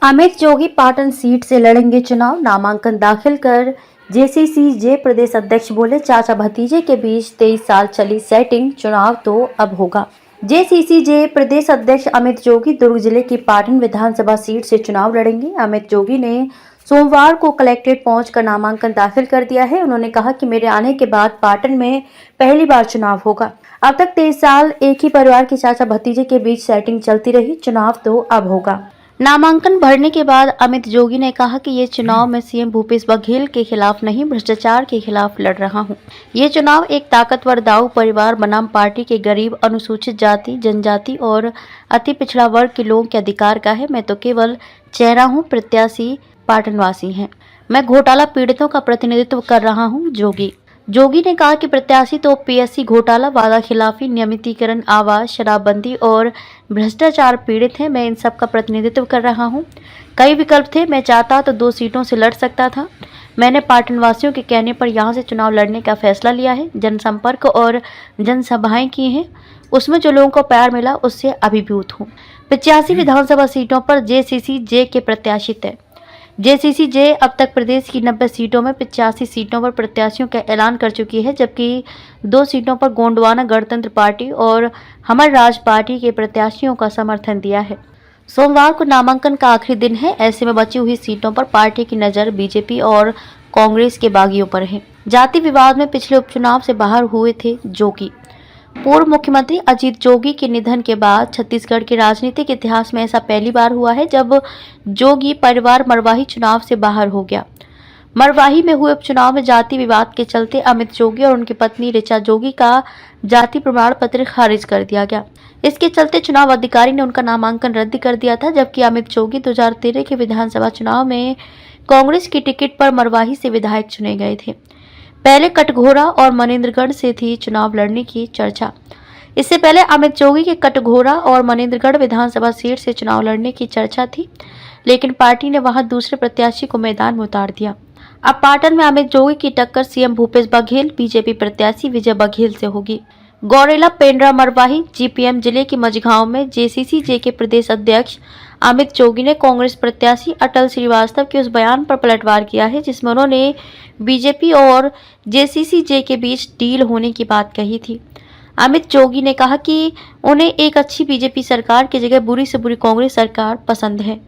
Amit Jogi Patan seat से लड़ेंगे चुनाव। नामांकन दाखिल कर जेसीसी-जे प्रदेश अध्यक्ष बोले, चाचा भतीजे के बीच 23 साल चली सेटिंग, चुनाव तो अब होगा। जेसीसी-जे प्रदेश अध्यक्ष अमित जोगी दुर्ग जिले की पाटन विधानसभा सीट से चुनाव लड़ेंगे। अमित जोगी ने सोमवार को कलेक्ट्रेट पहुंचकर नामांकन दाखिल कर दिया है। उन्होंने कहा कि मेरे आने के बाद पाटन में पहली बार चुनाव होगा। अब तक 23 साल एक ही परिवार के चाचा भतीजे के बीच सेटिंग चलती रही, चुनाव तो अब होगा। नामांकन भरने के बाद अमित जोगी ने कहा कि ये चुनाव मैं सीएम भूपेश बघेल के खिलाफ नहीं, भ्रष्टाचार के खिलाफ लड़ रहा हूं। ये चुनाव एक ताकतवर दाऊ परिवार बनाम पार्टी के गरीब, अनुसूचित जाति, जनजाति और अति पिछड़ा वर्ग के लोगों के अधिकार का है। मैं तो केवल चेहरा हूं, प्रत्याशी पाटनवासी हैं। मैं घोटाला पीड़ितों का प्रतिनिधित्व कर रहा हूं। जोगी ने कहा कि प्रत्याशी तो पीएससी घोटाला, वादा खिलाफी, नियमितीकरण, आवास, शराबबंदी और भ्रष्टाचार पीड़ित हैं। मैं इन सब का प्रतिनिधित्व कर रहा हूं। कई विकल्प थे, मैं चाहता तो 2 सीटों से लड़ सकता था। मैंने पाटनवासियों के कहने पर यहां से चुनाव लड़ने का फैसला लिया है। जनसंपर्क और जनसभाएं की हैं, उसमें जो लोगों को प्यार मिला उससे अभिभूत हूँ। 85 विधानसभा सीटों पर जेसीसी-जे के प्रत्याशी तय। जेसीसी-जे अब तक प्रदेश की 90 सीटों में 85 सीटों पर प्रत्याशियों का ऐलान कर चुकी है, जबकि 2 सीटों पर गोंडवाना गणतंत्र पार्टी और हमर राज पार्टी के प्रत्याशियों का समर्थन दिया है। सोमवार को नामांकन का आखिरी दिन है। ऐसे में बची हुई सीटों पर पार्टी की नज़र बीजेपी और कांग्रेस के बागियों पर है। जाति विवाद में पिछले उपचुनाव से बाहर हुए थे जोगी। पूर्व मुख्यमंत्री अजीत जोगी के निधन के बाद छत्तीसगढ़ के राजनीतिक इतिहास में ऐसा पहली बार हुआ है जब जोगी परिवार मरवाही चुनाव से बाहर हो गया। मरवाही में हुए उपचुनाव में जाति विवाद के चलते अमित जोगी और उनकी पत्नी ऋचा जोगी का जाति प्रमाण पत्र खारिज कर दिया गया। इसके चलते चुनाव अधिकारी ने उनका नामांकन रद्द कर दिया था, जबकि अमित जोगी 2013 के विधानसभा चुनाव में कांग्रेस की टिकट पर मरवाही से विधायक चुने गए थे। पहले कटघोरा और मनेन्द्रगढ़ से थी चुनाव लड़ने की चर्चा। इससे पहले अमित जोगी के कटघोरा और मनेन्द्रगढ़ विधानसभा सीट से चुनाव लड़ने की चर्चा थी, लेकिन पार्टी ने वहां दूसरे प्रत्याशी को मैदान में उतार दिया। अब पाटन में अमित जोगी की टक्कर सीएम भूपेश बघेल, बीजेपी प्रत्याशी विजय बघेल से होगी। गौरेला, पेंड्रा, मरवाही, जीपीएम जिले के मझगांव में जेसीसी-जे के प्रदेश अध्यक्ष अमित जोगी ने कांग्रेस प्रत्याशी अटल श्रीवास्तव के उस बयान पर पलटवार किया है जिसमें उन्होंने बीजेपी और जेसीसी-जे के बीच डील होने की बात कही थी। अमित जोगी ने कहा कि उन्हें एक अच्छी बीजेपी सरकार की जगह बुरी से बुरी कांग्रेस सरकार पसंद है।